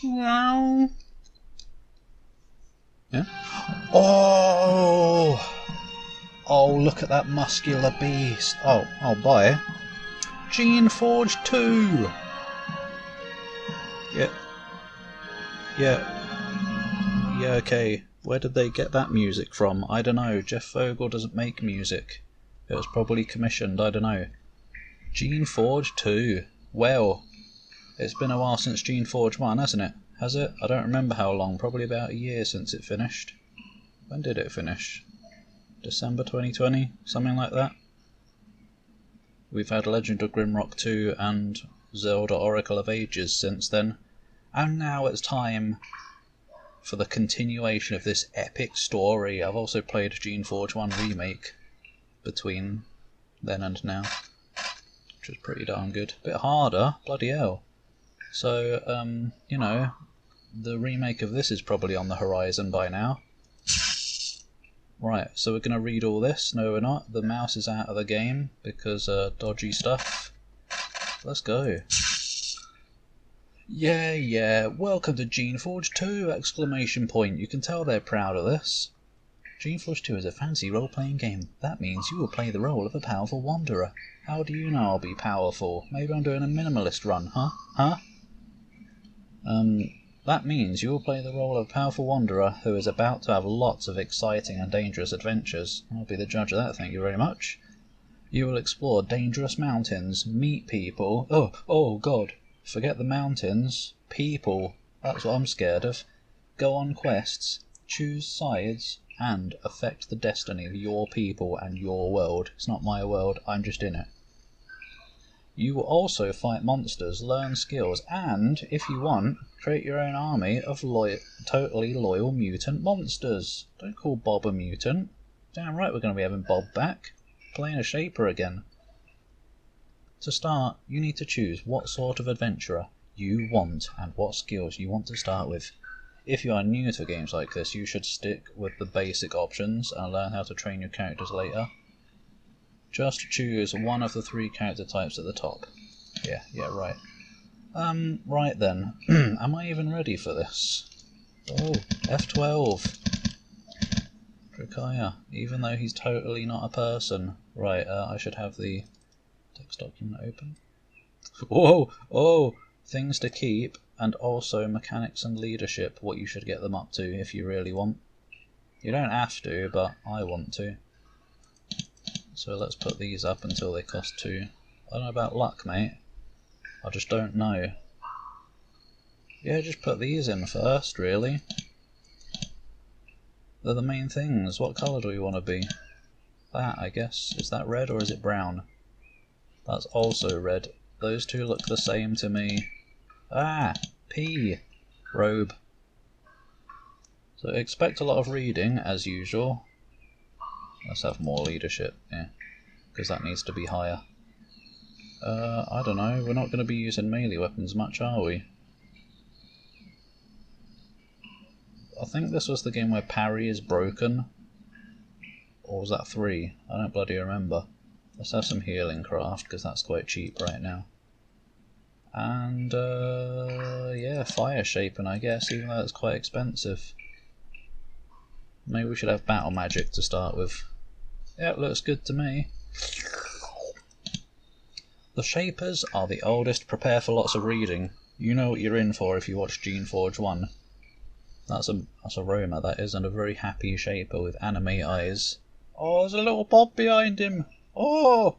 Wow. Yeah. Oh! Oh, look at that muscular beast. Oh, I'll buy it. Geneforge 2! Yeah. Yeah. Yeah, okay. Where did they get that music from? I don't know. Jeff Vogel doesn't make music. It was probably commissioned, I don't know. Geneforge 2. Well, it's been a while since Geneforge 1, hasn't it? Has it? I don't remember how long. Probably about a year since it finished. When did it finish? December 2020? Something like that? We've had Legend of Grimrock 2 and Zelda Oracle of Ages since then. And now it's time for the continuation of this epic story. I've also played Geneforge 1 Remake between then and now, which was pretty darn good. Bit harder, bloody hell. So, you know, the remake of this is probably on the horizon by now. Right, so we're going to read all this. No, we're not. The mouse is out of the game because dodgy stuff. Let's go. Yeah, welcome to Geneforge 2! Exclamation point. You can tell they're proud of this. Geneforge 2 is a fancy role-playing game. That means you will play the role of a powerful wanderer. How do you know I'll be powerful? Maybe I'm doing a minimalist run, huh? That means you will play the role of a powerful wanderer who is about to have lots of exciting and dangerous adventures. I'll be the judge of that, thank you very much. You will explore dangerous mountains, meet people... Oh god. Forget the mountains. People. That's what I'm scared of. Go on quests, choose sides, and affect the destiny of your people and your world. It's not my world, I'm just in it. You will also fight monsters, learn skills, and, if you want, create your own army of totally loyal mutant monsters. Don't call Bob a mutant. Damn right we're going to be having Bob back. Playing a shaper again. To start, you need to choose what sort of adventurer you want and what skills you want to start with. If you are new to games like this, you should stick with the basic options and learn how to train your characters later. Just choose one of the 3 character types at the top. Yeah, right. Right then. Am I even ready for this? Oh, F12. Drakaya, even though he's totally not a person. Right, I should have the text document open. Whoa! Things to keep, and also mechanics and leadership, what you should get them up to if you really want. You don't have to, but I want to. So let's put these up until they cost 2. I don't know about luck, mate. I just don't know. Yeah, just put these in first, really. They're the main things. What colour do we want to be? That, I guess. Is that red or is it brown? That's also red. Those two look the same to me. Ah! P! Robe. So expect a lot of reading, as usual. Let's have more leadership, yeah. Because that needs to be higher. I don't know. We're not going to be using melee weapons much, are we? I think this was the game where parry is broken. Or was that 3? I don't bloody remember. Let's have some healing craft, because that's quite cheap right now. And, yeah, fire shaping, I guess, even though it's quite expensive. Maybe we should have battle magic to start with. Yeah, it looks good to me. The Shapers are the oldest. Prepare for lots of reading. You know what you're in for if you watch Geneforge 1. That's a Roma, that is, and a very happy Shaper with anime eyes. Oh, there's a little Bob behind him! Oh!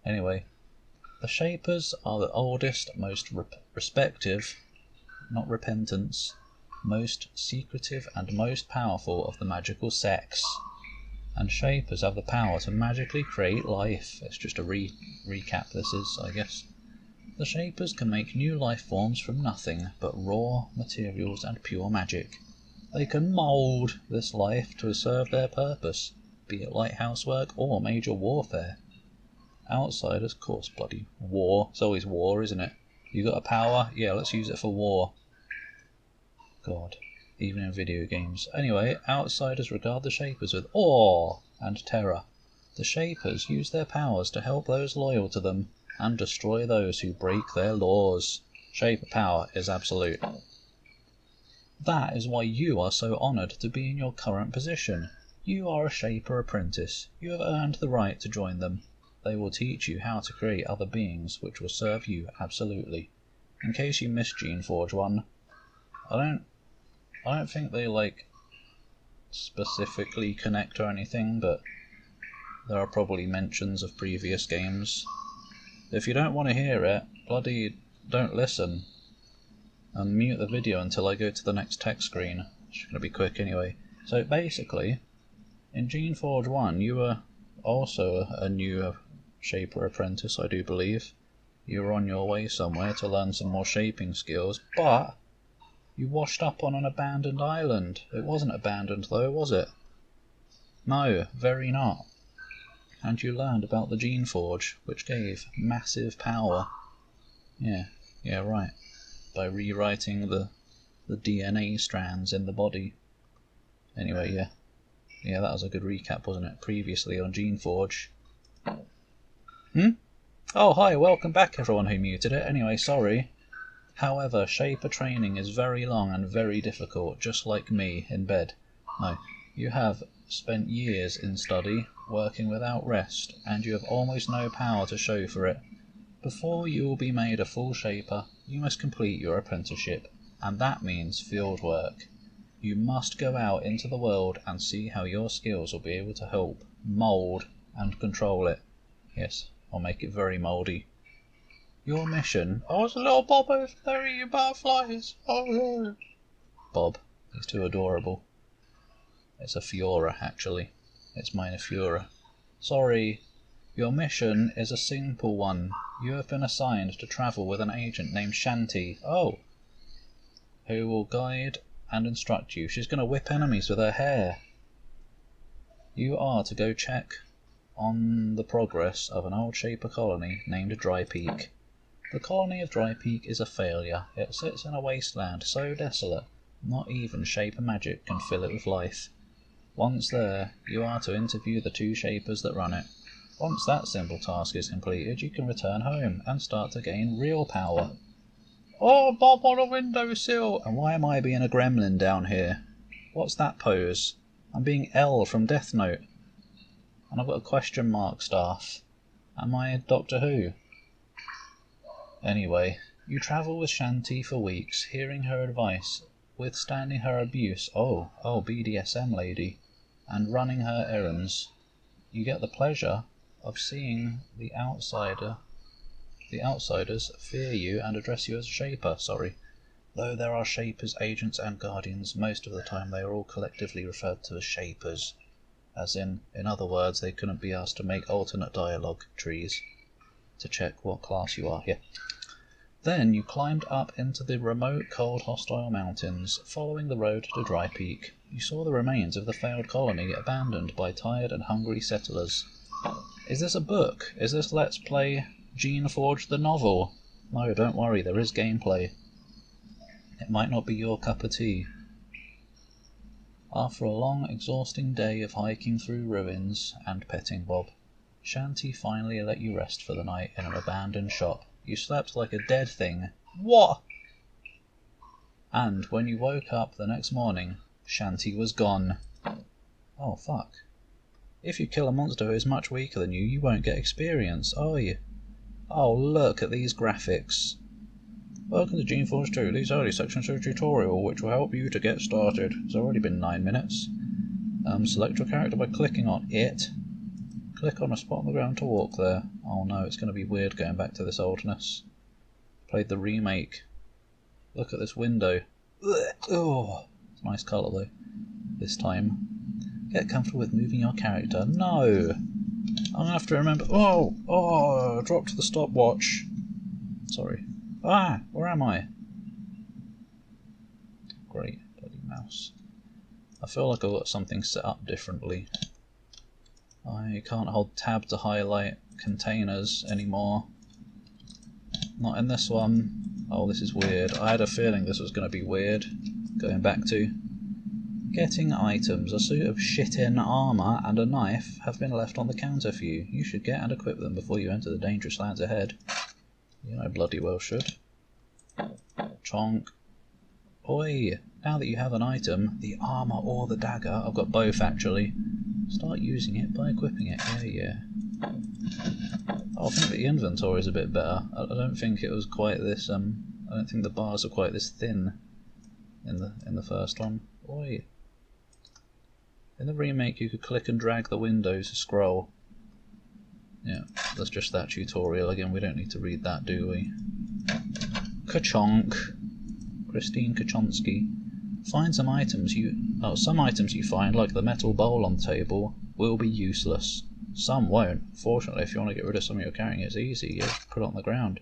Anyway, the Shapers are the oldest, most respective, not repentance, most secretive and most powerful of the magical sects. And Shapers have the power to magically create life. It's just a recap this is, I guess. The Shapers can make new life forms from nothing but raw materials and pure magic. They can mould this life to serve their purpose, be it light housework or major warfare. Outsiders, of course, bloody war. It's always war, isn't it? You got a power? Yeah, let's use it for war. God, even in video games. Anyway, outsiders regard the Shapers with awe and terror. The Shapers use their powers to help those loyal to them and destroy those who break their laws. Shaper power is absolute. That is why you are so honoured to be in your current position. You are a Shaper apprentice. You have earned the right to join them. They will teach you how to create other beings which will serve you absolutely. In case you missed Geneforge 1, I don't think they like specifically connect or anything, but there are probably mentions of previous games. If you don't want to hear it, bloody don't listen. And mute the video until I go to the next text screen. It's going to be quick anyway. So basically, in Geneforge 1 you were also a new Shaper apprentice, I do believe. You were on your way somewhere to learn some more shaping skills, but you washed up on an abandoned island. It wasn't abandoned though, was it? No, very not. And you learned about the Geneforge, which gave massive power. Yeah, right. By rewriting the DNA strands in the body. Anyway, yeah, that was a good recap, wasn't it? Previously on Geneforge. Oh, hi, welcome back everyone who muted it. Anyway, sorry. However, Shaper training is very long and very difficult, just like me in bed. No, you have spent years in study, working without rest, and you have almost no power to show for it. Before you will be made a full Shaper, you must complete your apprenticeship, and that means field work. You must go out into the world and see how your skills will be able to help mould and control it. Yes, I'll make it very mouldy. Your mission... Oh, it's a little Bob over there eating butterflies. Oh, Bob, he's too adorable. It's a Fiora, actually. It's mine a Fiora. Sorry. Your mission is a simple one. You have been assigned to travel with an agent named Shanty. Oh. Who will guide and instruct you. She's going to whip enemies with her hair. You are to go check on the progress of an old Shaper colony named Dry Peak. The colony of Dry Peak is a failure. It sits in a wasteland so desolate, not even Shaper magic can fill it with life. Once there, you are to interview the 2 Shapers that run it. Once that simple task is completed, you can return home and start to gain real power. Oh, Bob on a windowsill! And why am I being a gremlin down here? What's that pose? I'm being L from Death Note. And I've got a question mark staff. Am I Doctor Who? Anyway, you travel with Shanty for weeks, hearing her advice, withstanding her abuse, oh, BDSM lady, and running her errands. You get the pleasure of seeing the outsiders fear you and address you as a Shaper, Though there are Shapers, agents and guardians, most of the time they are all collectively referred to as Shapers. As in other words, they couldn't be asked to make alternate dialogue trees to check what class you are. Then you climbed up into the remote, cold, hostile mountains, following the road to Dry Peak. You saw the remains of the failed colony, abandoned by tired and hungry settlers. Is this a book? Is this Let's Play Geneforge the novel? No, don't worry, there is gameplay. It might not be your cup of tea. After a long, exhausting day of hiking through ruins and petting Bob, Shanty finally let you rest for the night in an abandoned shop. You slept like a dead thing. What? And when you woke up the next morning, Shanty was gone. Oh, fuck. If you kill a monster who is much weaker than you, you won't get experience, are you? Oh, look at these graphics. Welcome to Geneforge 2. These early sections of a tutorial which will help you to get started. It's already been 9 minutes. Select your character by clicking on it. Click on a spot on the ground to walk there. Oh no, it's going to be weird going back to this oldness. Played the remake. Look at this window. Oh, it's a nice colour though. This time. Get comfortable with moving your character. No! I'm going to have to remember... Oh! Dropped the stopwatch. Sorry. Ah! Where am I? Great. Bloody mouse. I feel like I've got something set up differently. I can't hold tab to highlight containers anymore. Not in this one. Oh, this is weird. I had a feeling this was going to be weird. Going back to... Getting items. A suit of shit-in armour and a knife have been left on the counter for you. You should get and equip them before you enter the dangerous lands ahead. You know bloody well should. Chonk. Oi! Now that you have an item, the armour or the dagger, I've got both actually, start using it by equipping it. Yeah. Oh, I think the inventory is a bit better. I don't think it was quite this, I don't think the bars are quite this thin in the first one. Oi. In the remake you could click and drag the window to scroll. Yeah, that's just that tutorial again, we don't need to read that, do we? Kachonk. Christine Kachonsky. Find some items some items you find, like the metal bowl on the table, will be useless. Some won't. Fortunately, if you want to get rid of something you're carrying, it's easy. You just put it on the ground.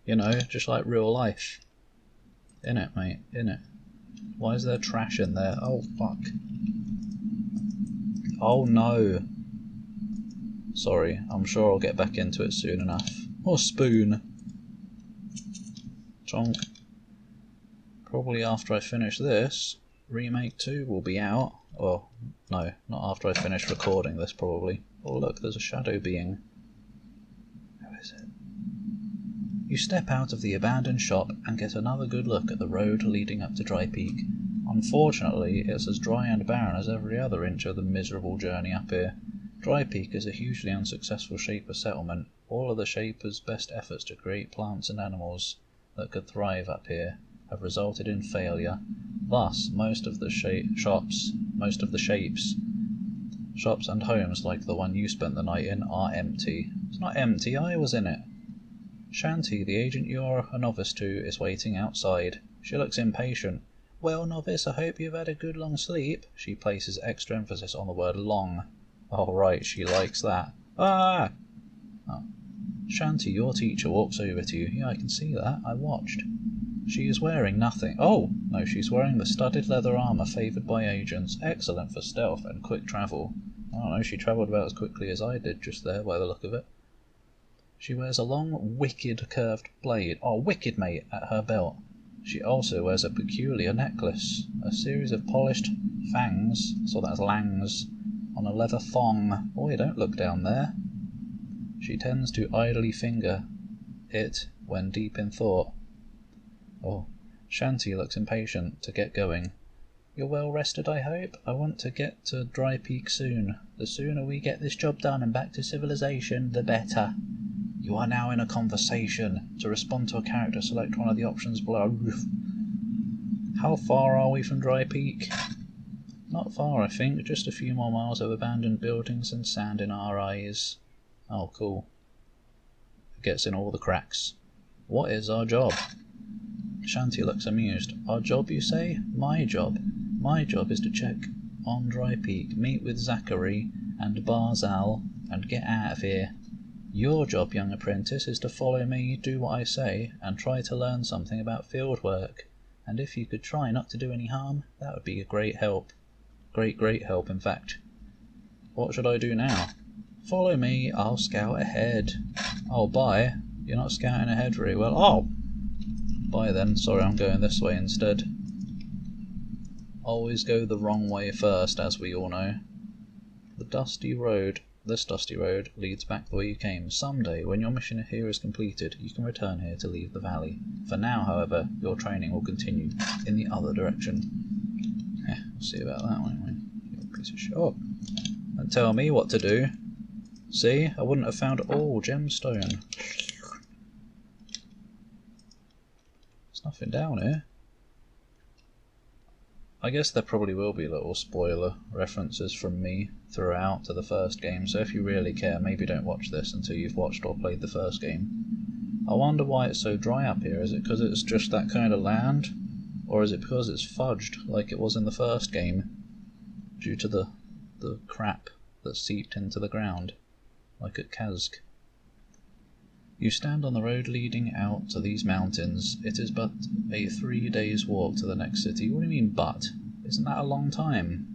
You know, just like real life. Innit, mate? Innit? Why is there trash in there? Oh, fuck. Oh, no. Sorry, I'm sure I'll get back into it soon enough. Or spoon. Chonk. Probably after I finish this, Remake 2 will be out. Well, no, not after I finish recording this probably. Oh look, there's a shadow being. Who is it? You step out of the abandoned shop and get another good look at the road leading up to Dry Peak. Unfortunately, it's as dry and barren as every other inch of the miserable journey up here. Dry Peak is a hugely unsuccessful Shaper settlement. All of the Shaper's best efforts to create plants and animals that could thrive up here have resulted in failure. Thus, most of the shops and homes like the one you spent the night in are empty. It's not empty, I was in it. Shanty, the agent you're a novice to, is waiting outside. She looks impatient. Well, novice, I hope you've had a good long sleep. She places extra emphasis on the word long. Oh right, she likes that. Ah! Oh. Shanty, your teacher walks over to you. Yeah, I can see that. I watched. She is wearing nothing. Oh! No, she's wearing the studded leather armour favoured by agents. Excellent for stealth and quick travel. I don't know, she travelled about as quickly as I did just there, by the look of it. She wears a long, wicked curved blade. Oh, wicked, mate, at her belt. She also wears a peculiar necklace. A series of polished fangs, so that's langs, on a leather thong. Oi, don't look down there. She tends to idly finger it when deep in thought. Oh, Shanty looks impatient to get going. You're well rested, I hope? I want to get to Dry Peak soon. The sooner we get this job done and back to civilization, the better. You are now in a conversation. To respond to a character, select one of the options below. How far are we from Dry Peak? Not far, I think. Just a few more miles of abandoned buildings and sand in our eyes. Oh, cool. It gets in all the cracks. What is our job? Shanty looks amused. Our job, you say? My job. My job is to check on Dry Peak, meet with Zachary and Barzal, and get out of here. Your job, young apprentice, is to follow me, do what I say, and try to learn something about field work. And if you could try not to do any harm, that would be a great help. Great help, in fact. What should I do now? Follow me, I'll scout ahead. Oh, bye. You're not scouting ahead very well. Oh! Bye then. Sorry, I'm going this way instead. Always go the wrong way first, as we all know. This dusty road leads back the way you came. Someday, when your mission here is completed, you can return here to leave the valley. For now, however, your training will continue in the other direction. We'll see about that, won't we? You piece of shit. Oh, don't tell me what to do. See, I wouldn't have found all gemstone. There's nothing down here. I guess there probably will be little spoiler references from me throughout to the first game, so if you really care, maybe don't watch this until you've watched or played the first game. I wonder why it's so dry up here. Is it because it's just that kind of land? Or is it because it's fudged like it was in the first game, due to the crap that seeped into the ground, like at Kazk? You stand on the road leading out to these mountains. It is but a 3 days' walk to the next city. What do you mean, but? Isn't that a long time?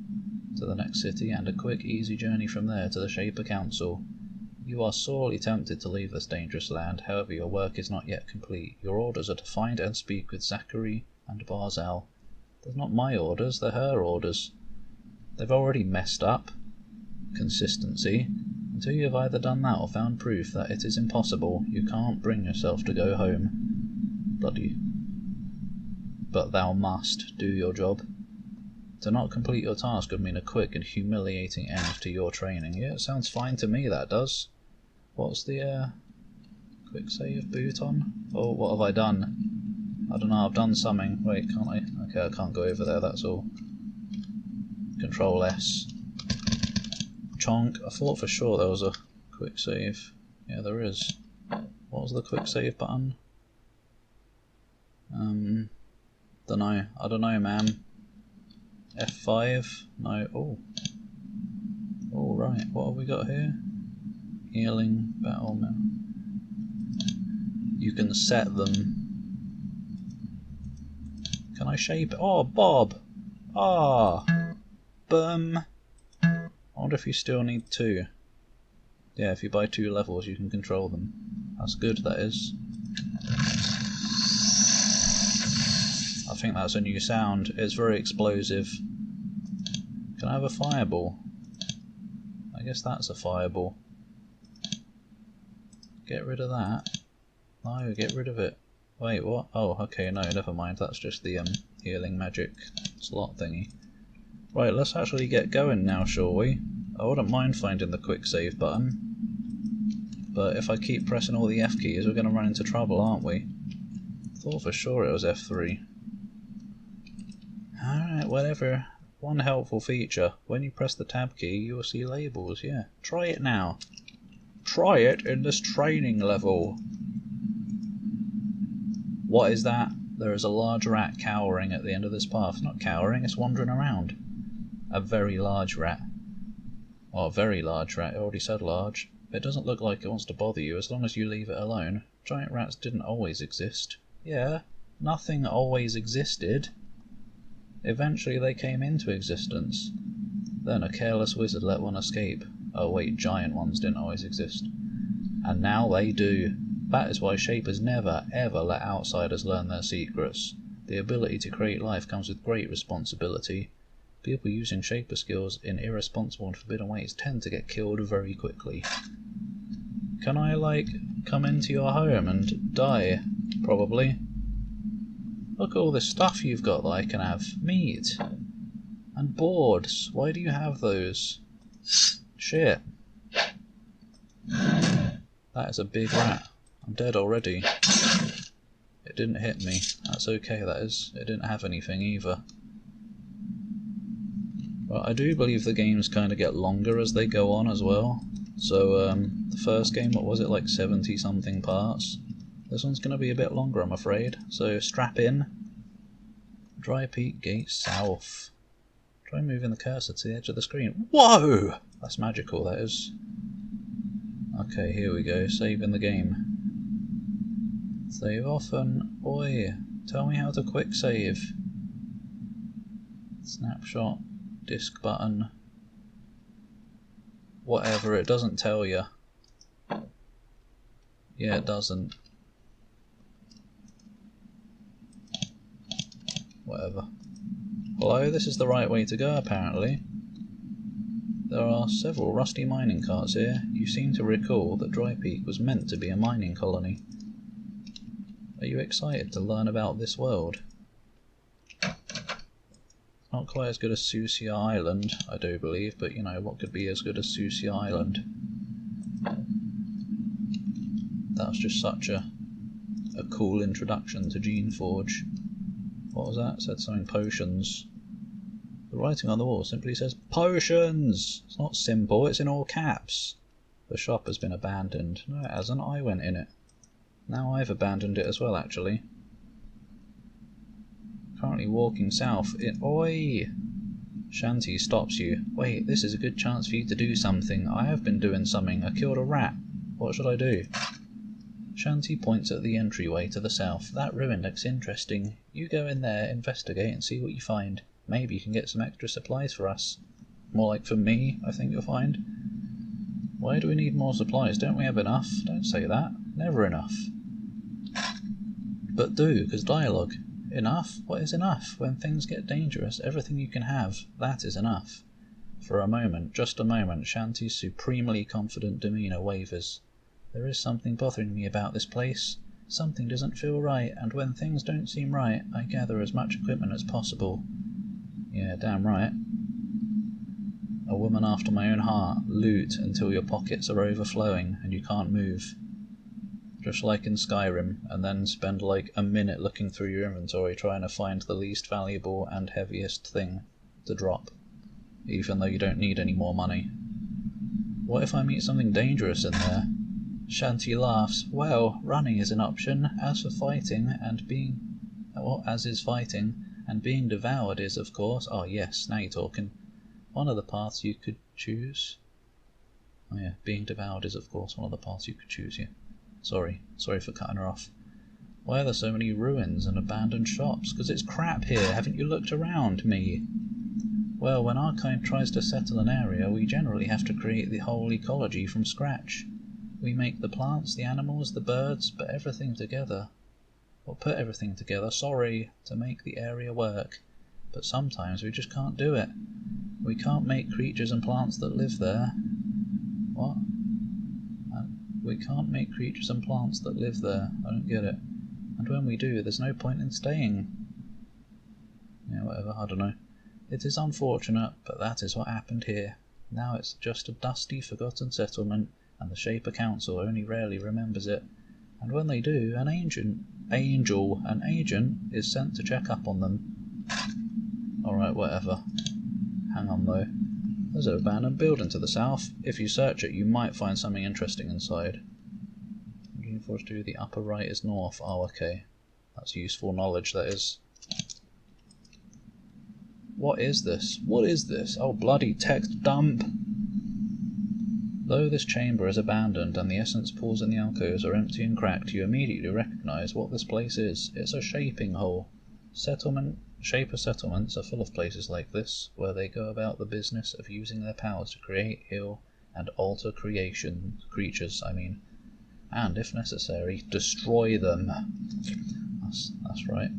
To the next city, and a quick, easy journey from there to the Shaper Council. You are sorely tempted to leave this dangerous land, however your work is not yet complete. Your orders are to find and speak with Zachary and Barzal. They're not my orders, they're her orders. They've already messed up. Consistency. Until you have either done that or found proof that it is impossible, you can't bring yourself to go home. Bloody but thou must do your job. To not complete your task would mean a quick and humiliating end to your training. Yeah, it sounds fine to me, that does. What's the quick save boot on? Oh, what have I done? I don't know, I've done something. Wait, can't I? Okay, I can't go over there, that's all. Control S. Chonk. I thought for sure there was a quick save. Yeah, there is. What was the quick save button? Dunno. I don't know, man. F5? No. Oh. All right. What have we got here? Healing battle. You can set them. Can I shape it? Oh, Bob! Ah! Boom! I wonder if you still need 2. Yeah, if you buy 2 levels you can control them. That's good, that is. I think that's a new sound. It's very explosive. Can I have a fireball? I guess that's a fireball. Get rid of that. No, get rid of it. Wait, what? Oh, okay, no, never mind. That's just the healing magic slot thingy. Right, let's actually get going now, shall we? I wouldn't mind finding the quick save button. But if I keep pressing all the F keys, we're going to run into trouble, aren't we? Thought for sure it was F3. Alright, whatever. One helpful feature. When you press the tab key, you will see labels, yeah. Try it now. Try it in this training level. What is that? There is a large rat cowering at the end of this path. Not cowering, it's wandering around. A very large rat. Oh, a very large rat. I already said large. It doesn't look like it wants to bother you as long as you leave it alone. Giant rats didn't always exist. Yeah, nothing always existed. Eventually they came into existence. Then a careless wizard let one escape. Oh wait, giant ones didn't always exist. And now they do. That is why Shapers never, ever let outsiders learn their secrets. The ability to create life comes with great responsibility. People using Shaper skills in irresponsible and forbidden ways tend to get killed very quickly. Can I, like, come into your home and die? Probably. Look at all this stuff you've got that I can have. Meat. And boards. Why do you have those? Shit. That is a big rat. I'm dead already. It didn't hit me. That's okay, that is. It didn't have anything either. But I do believe the games kind of get longer as they go on as well. So, the first game, what was it, like 70 something parts? This one's going to be a bit longer, I'm afraid. So, strap in. Dry Peak Gate South. Try moving the cursor to the edge of the screen. Whoa! That's magical, that is. Okay, here we go. Saving the game. Save often. Oi! Tell me how to quick save. Snapshot. Disk button. Whatever, it doesn't tell you. Yeah, it doesn't. Whatever. Hello, this is the right way to go apparently. There are several rusty mining carts here. You seem to recall that Dry Peak was meant to be a mining colony. Are you excited to learn about this world? Not quite as good as Sucia Island, I do believe, but you know, what could be as good as Sucia Island? That was just such a cool introduction to Geneforge. What was that? It said something potions. The writing on the wall simply says potions! It's not simple, it's in all caps. The shop has been abandoned. No, it hasn't. I went in it. Now I've abandoned it as well, actually. Currently walking south in... Oi! Shanty stops you. Wait, this is a good chance for you to do something. I have been doing something. I killed a rat. What should I do? Shanty points at the entryway to the south. That ruin looks interesting. You go in there, investigate and see what you find. Maybe you can get some extra supplies for us. More like for me, I think you'll find. Why do we need more supplies? Don't we have enough? Don't say that. Never enough. But do, because dialogue. Enough? What is enough? When things get dangerous, everything you can have, that is enough. For a moment, just a moment, Shanty's supremely confident demeanour wavers. There is something bothering me about this place. Something doesn't feel right, and when things don't seem right, I gather as much equipment as possible. Yeah, damn right. A woman after my own heart. Loot until your pockets are overflowing and you can't move. Just like in Skyrim, and then spend like a minute looking through your inventory trying to find the least valuable and heaviest thing to drop, even though you don't need any more money. What if I meet something dangerous in there? Shanty laughs. Well, running is an option. As for fighting and being... well, as is fighting, and being devoured is, of course... oh yes, now you're talking. One of the paths you could choose. Oh yeah, being devoured is, of course, one of the paths you could choose, yeah. Sorry for cutting her off. Why are there so many ruins and abandoned shops? 'Cause it's crap here, haven't you looked around, me? Well, when our kind tries to settle an area, we generally have to create the whole ecology from scratch. We make the plants, the animals, the birds, put everything together, to make the area work. But sometimes we just can't do it. We can't make creatures and plants that live there. What? We can't make creatures and plants that live there. I don't get it. And when we do, there's no point in staying. Yeah, whatever, I don't know. It is unfortunate, but that is what happened here. Now it's just a dusty, forgotten settlement, and the Shaper Council only rarely remembers it. And when they do, an agent is sent to check up on them. Alright, whatever. Hang on though. There's an abandoned building to the south. If you search it, you might find something interesting inside. Geneforge 2, the upper right is north. Oh, okay. That's useful knowledge, that is. What is this? What is this? Oh, bloody text dump! Though this chamber is abandoned and the essence pools in the alcoves are empty and cracked, you immediately recognise what this place is. It's a shaping hole. Shaper settlements are full of places like this, where they go about the business of using their powers to create, heal, and alter creatures, and, if necessary, destroy them. That's right.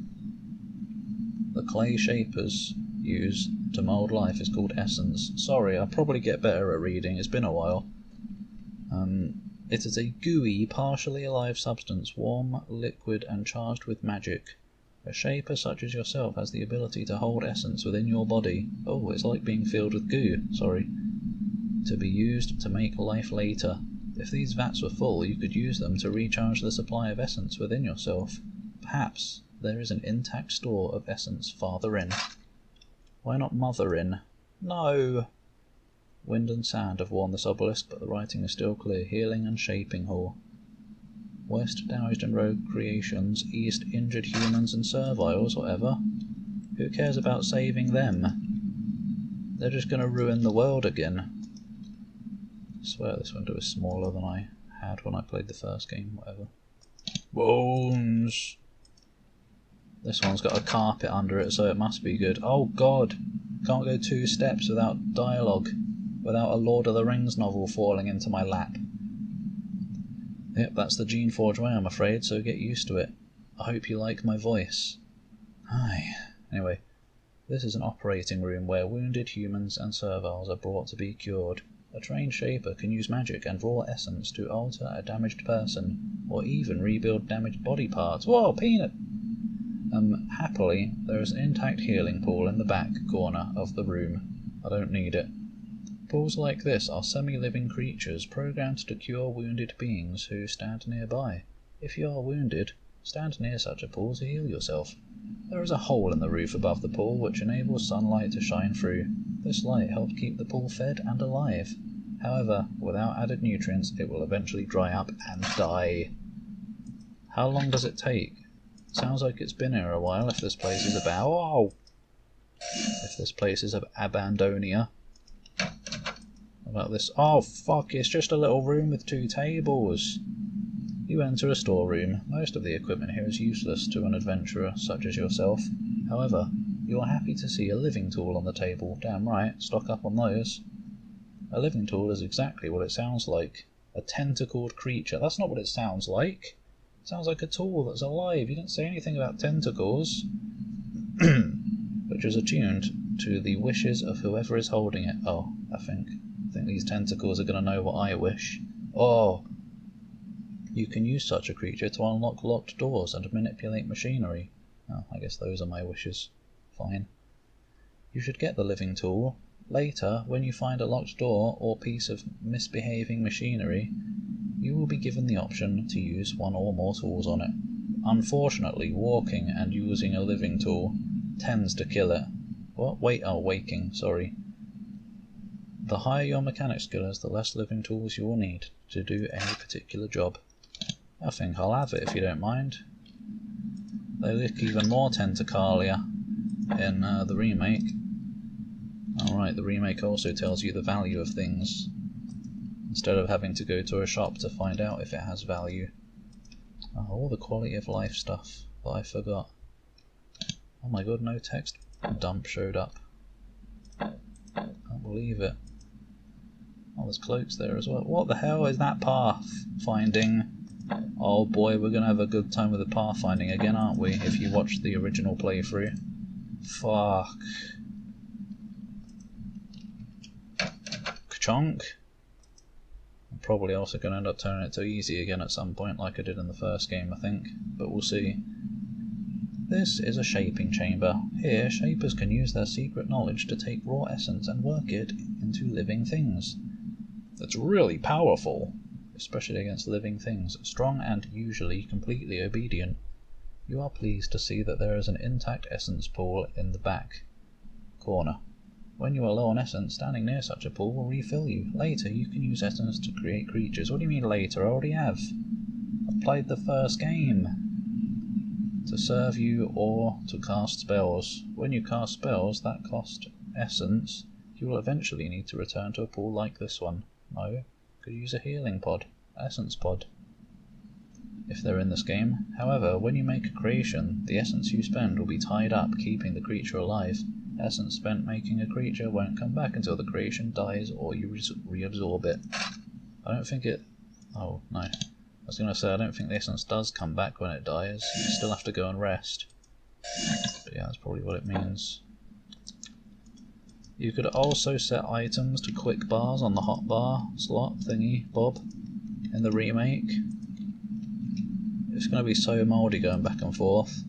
The clay shapers use to mould life is called essence. Sorry, I'll probably get better at reading, it's been a while. It is a gooey, partially alive substance, warm, liquid, and charged with magic. A shaper such as yourself has the ability to hold essence within your body. Oh, it's like being filled with goo, sorry. To be used to make life later. If these vats were full, you could use them to recharge the supply of essence within yourself. Perhaps there is an intact store of essence farther in. Why not mother in? No! Wind and sand have worn this obelisk, but the writing is still clear. Healing and shaping hall. West, damaged and rogue creations. East, injured humans and serviles, whatever. Who cares about saving them? They're just going to ruin the world again. I swear this window is smaller than I had when I played the first game, whatever. Bones! This one's got a carpet under it, so it must be good. Oh god! Can't go 2 steps without dialogue. Without a Lord of the Rings novel falling into my lap. Yep, that's the Geneforge way, I'm afraid, so get used to it. I hope you like my voice. Aye. Anyway, this is an operating room where wounded humans and serviles are brought to be cured. A trained shaper can use magic and raw essence to alter a damaged person, or even rebuild damaged body parts. Whoa, peanut! Happily, there is an intact healing pool in the back corner of the room. I don't need it. Pools like this are semi-living creatures programmed to cure wounded beings who stand nearby. If you are wounded, stand near such a pool to heal yourself. There is a hole in the roof above the pool which enables sunlight to shine through. This light helps keep the pool fed and alive. However, without added nutrients, it will eventually dry up and die. How long does it take? Sounds like it's been here a while if this place is about... Oh! If this place is of Abandonia. What about this? Oh fuck, it's just a little room with 2 tables. You enter a storeroom. Most of the equipment here is useless to an adventurer such as yourself. However, you are happy to see a living tool on the table. Damn right, stock up on those. A living tool is exactly what it sounds like. A tentacled creature. That's not what it sounds like. It sounds like a tool that's alive. You didn't say anything about tentacles. Which is attuned to the wishes of whoever is holding it. Oh, I think these tentacles are going to know what I wish. Oh! You can use such a creature to unlock locked doors and manipulate machinery. Oh, I guess those are my wishes. Fine. You should get the living tool. Later, when you find a locked door or piece of misbehaving machinery, you will be given the option to use one or more tools on it. Unfortunately, walking and using a living tool tends to kill it. What? Wait, oh, waking, sorry. The higher your mechanic skill is, the less living tools you will need to do any particular job. I think I'll have it if you don't mind. They look even more tentaclia in the remake. Alright, the remake also tells you the value of things, instead of having to go to a shop to find out if it has value. Oh, all the quality of life stuff that I forgot. Oh my god, no text dump showed up. Can't believe it. Oh, there's cloaks there as well. What the hell is that path finding? Oh boy, we're gonna have a good time with the path finding again, aren't we? If you watched the original playthrough. Fuck. Ka-chonk. I'm probably also going to end up turning it to easy again at some point, like I did in the first game, I think. But we'll see. This is a shaping chamber. Here, shapers can use their secret knowledge to take raw essence and work it into living things. It's really powerful, especially against living things, strong and usually completely obedient. You are pleased to see that there is an intact essence pool in the back corner. When you are low on essence, standing near such a pool will refill you. Later, you can use essence to create creatures. What do you mean later? I already have. I've played the first game. To serve you or to cast spells. When you cast spells that cost essence, you will eventually need to return to a pool like this one. No, could use a healing pod, essence pod, if they're in this game. However, when you make a creation, the essence you spend will be tied up, keeping the creature alive. Essence spent making a creature won't come back until the creation dies or you reabsorb it. I don't think it... Oh, no. I was going to say, I don't think the essence does come back when it dies. You still have to go and rest. But yeah, that's probably what it means. You could also set items to quick bars on the hotbar slot thingy, Bob, in the remake. It's going to be so mouldy going back and forth,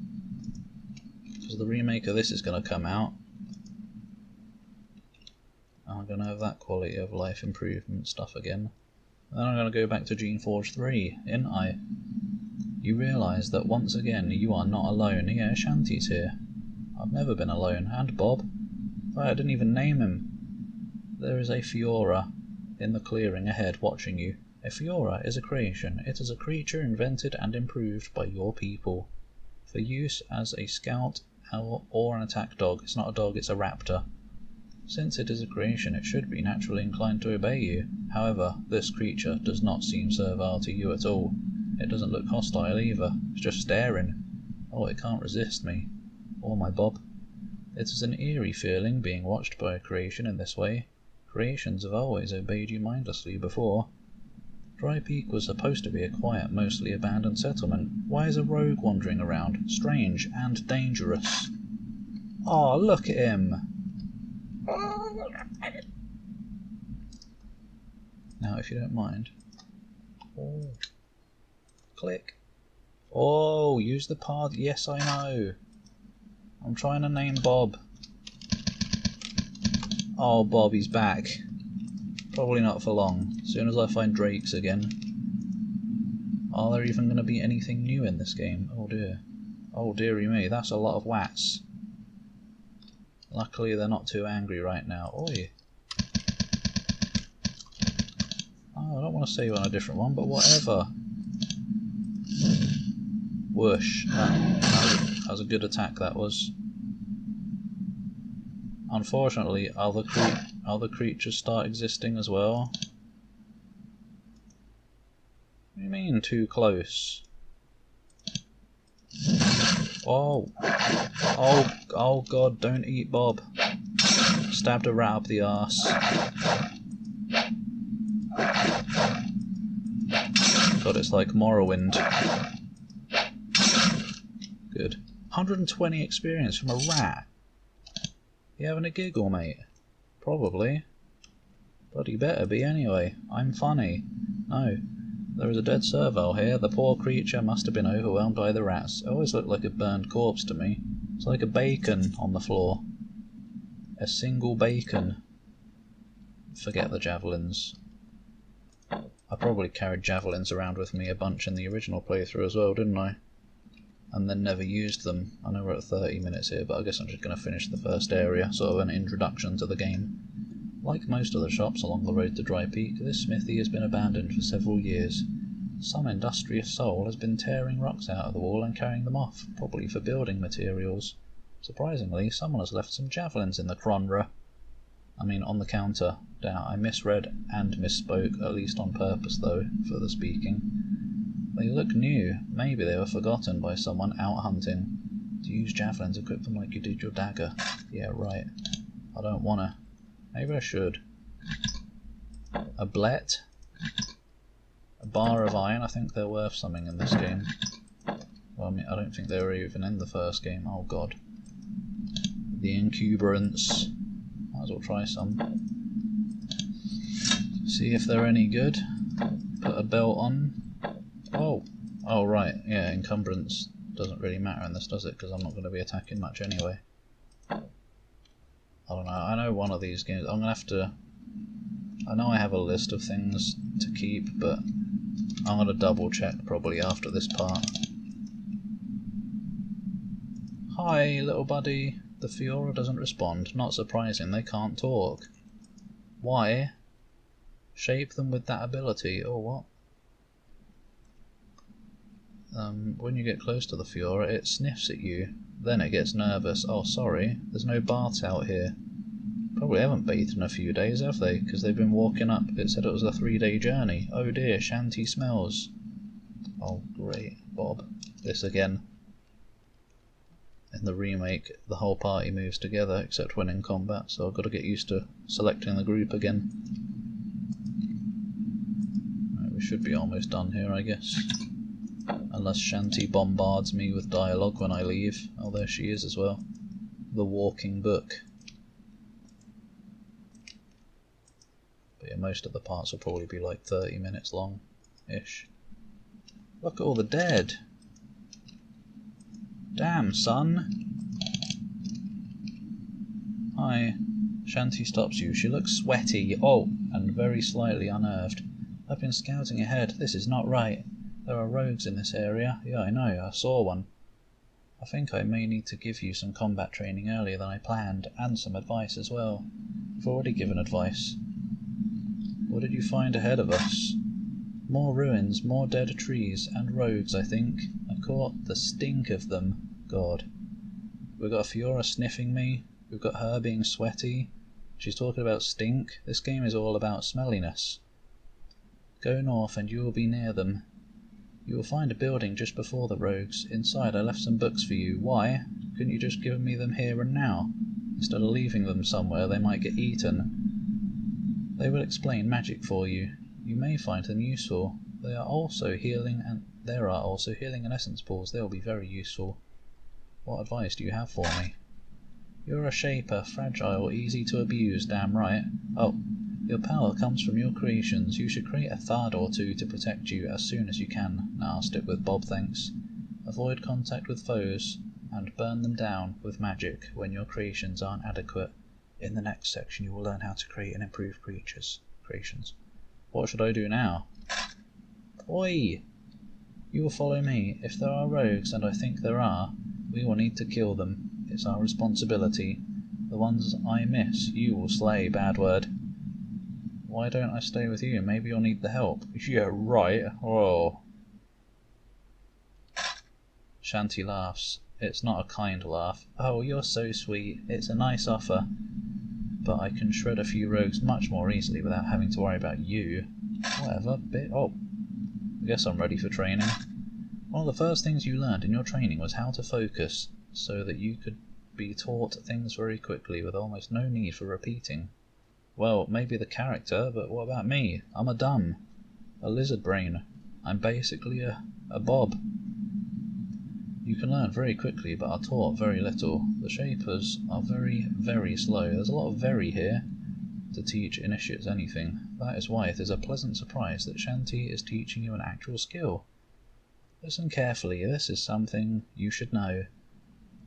because the remake of this is going to come out. I'm going to have that quality of life improvement stuff again. Then I'm going to go back to Geneforge 3, ain't I? You realise that once again you are not alone. Yeah, Shanty's here. I've never been alone. And Bob. I didn't even name him. There is a Fiora in the clearing ahead watching you. A Fiora is a creation. It is a creature invented and improved by your people, for use as a scout or an attack dog. It's not a dog, it's a raptor. Since it is a creation, it should be naturally inclined to obey you. However, this creature does not seem servile to you at all. It doesn't look hostile either. It's just staring. Oh, it can't resist me. Or my Bob. It is an eerie feeling being watched by a creation in this way. Creations have always obeyed you mindlessly before. Dry Peak was supposed to be a quiet, mostly abandoned settlement. Why is a rogue wandering around? Strange and dangerous. Oh, look at him! Now, if you don't mind. Oh. Click. Oh, use the path. Yes, I know. I'm trying to name Bob. Oh, Bob, he's back. Probably not for long. As soon as I find Drakes again. Are there even going to be anything new in this game? Oh dear. Oh dearie me, that's a lot of wats. Luckily they're not too angry right now. Oi! Oh, I don't want to say you on a different one, but whatever. Whoosh. That was a good attack, that was. Unfortunately, other creatures start existing as well. What do you mean, too close? Oh! Oh god, don't eat Bob. Stabbed a rat up the arse. God, it's like Morrowind. Good. 120 experience from a rat. You having a giggle, mate? Probably. Bloody better be anyway. I'm funny. No. There is a dead serval here. The poor creature must have been overwhelmed by the rats. It always looked like a burned corpse to me. It's like a bacon on the floor. A single bacon. Forget the javelins. I probably carried javelins around with me a bunch in the original playthrough as well, didn't I? And then never used them. I know we're at 30 minutes here, but I guess I'm just going to finish the first area, sort of an introduction to the game. Like most of the shops along the road to Dry Peak, this smithy has been abandoned for several years. Some industrious soul has been tearing rocks out of the wall and carrying them off, probably for building materials. Surprisingly, someone has left some javelins in the cronra. I mean, on the counter. I misread and misspoke, at least on purpose though, for the speaking. They look new. Maybe they were forgotten by someone out hunting. To use javelins, equip them like you did your dagger. Yeah, right. I don't wanna. Maybe I should. A blet? A bar of iron? I think they're worth something in this game. Well, I mean, I don't think they were even in the first game. Oh god. The incubrants. Might as well try some. See if they're any good. Put a belt on. Oh! Oh right, yeah, encumbrance doesn't really matter in this, does it? Because I'm not going to be attacking much anyway. I don't know, I know one of these games, I'm going to have to... I know I have a list of things to keep, but I'm going to double check probably after this part. Hi, little buddy. The Fiora doesn't respond. Not surprising, they can't talk. Why? Shape them with that ability, or what? When you get close to the Fiora, it sniffs at you. Then it gets nervous. Oh, sorry, there's no baths out here. Probably haven't bathed in a few days, have they? Because they've been walking up. It said it was a 3-day journey. Oh dear, shanty smells. Oh, great. Bob. This again. In the remake, the whole party moves together, except when in combat, so I've got to get used to selecting the group again. Right, we should be almost done here, I guess. Unless Shanty bombards me with dialogue when I leave. Oh, there she is as well. The walking book. But yeah, most of the parts will probably be like 30 minutes long-ish. Look at all the dead! Damn, son! Hi. Shanty stops you. She looks sweaty, oh, and very slightly unnerved. I've been scouting ahead. This is not right. There are rogues in this area. Yeah, I know. I saw one. I think I may need to give you some combat training earlier than I planned, and some advice as well. You've already given advice. What did you find ahead of us? More ruins, more dead trees, and rogues, I think. I caught the stink of them. God. We've got a Fiora sniffing me. We've got her being sweaty. She's talking about stink. This game is all about smelliness. Go north and you will be near them. You will find a building just before the rogues. Inside I left some books for you. Why? Couldn't you just give me them here and now? Instead of leaving them somewhere they might get eaten. They will explain magic for you. You may find them useful. There are also healing and essence pools. They will be very useful. What advice do you have for me? You're a shaper, fragile, easy to abuse, damn right. Oh, your power comes from your creations. You should create a Thard or two to protect you as soon as you can. Nah, I'll stick with Bob, thanks. Avoid contact with foes, and burn them down with magic when your creations aren't adequate. In the next section you will learn how to create and improve creations. What should I do now? Oi! You will follow me. If there are rogues, and I think there are, we will need to kill them. It's our responsibility. The ones I miss, you will slay, bad word. Why don't I stay with you? Maybe you'll need the help. Yeah, right. Oh. Shanty laughs. It's not a kind laugh. Oh, you're so sweet. It's a nice offer. But I can shred a few rogues much more easily without having to worry about you. Whatever, oh. I guess I'm ready for training. One of the first things you learned in your training was how to focus, so that you could be taught things very quickly with almost no need for repeating. Well, maybe the character, but what about me? I'm a dumb. A lizard brain. I'm basically a Bob. You can learn very quickly, but are taught very little. The shapers are very, very slow. There's a lot of very here. to teach initiates anything. That is why it is a pleasant surprise that Shanti is teaching you an actual skill. Listen carefully, this is something you should know.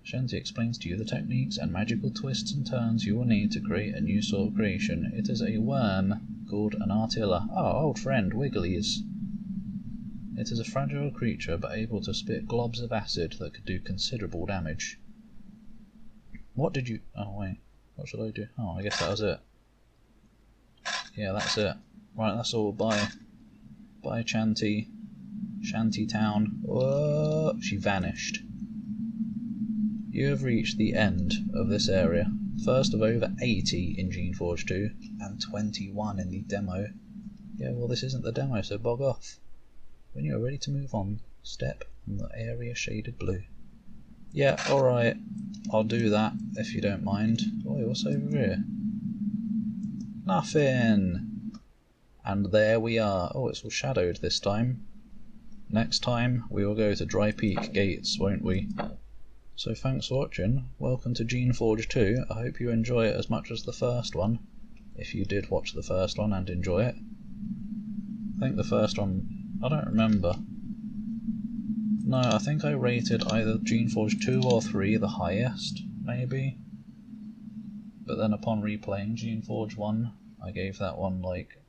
Shanti explains to you the techniques and magical twists and turns you will need to create a new sort of creation. It is a worm called an artilla. Oh, old friend, Wiggly's. It is a fragile creature, but able to spit globs of acid that could do considerable damage. What did you... Oh, wait. What should I do? Oh, I guess that was it. Yeah, that's it. Right, that's all. Bye. Bye, Shanti. Shanty Town. Whoa! She vanished. You have reached the end of this area. First of over 80 in Geneforge 2, and 21 in the demo. Yeah, well, this isn't the demo, so bog off. When you are ready to move on, step on the area shaded blue. Yeah, alright. I'll do that, if you don't mind. Oh, what's over here? Nothing! And there we are. Oh, it's all shadowed this time. Next time, we will go to Dry Peak Gates, won't we? So thanks for watching. Welcome to Geneforge 2. I hope you enjoy it as much as the first one. If you did watch the first one and enjoy it. I think the first one... I don't remember. No, I think I rated either Geneforge 2 or 3 the highest, maybe. But then upon replaying Geneforge 1, I gave that one like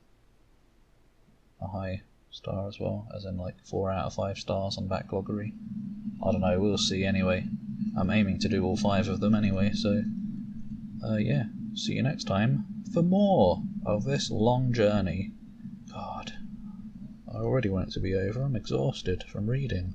a high star as well, as in like 4 out of 5 stars on Backloggery. I don't know, we'll see anyway. I'm aiming to do all 5 of them anyway, so yeah, see you next time for more of this long journey. God, I already want it to be over, I'm exhausted from reading.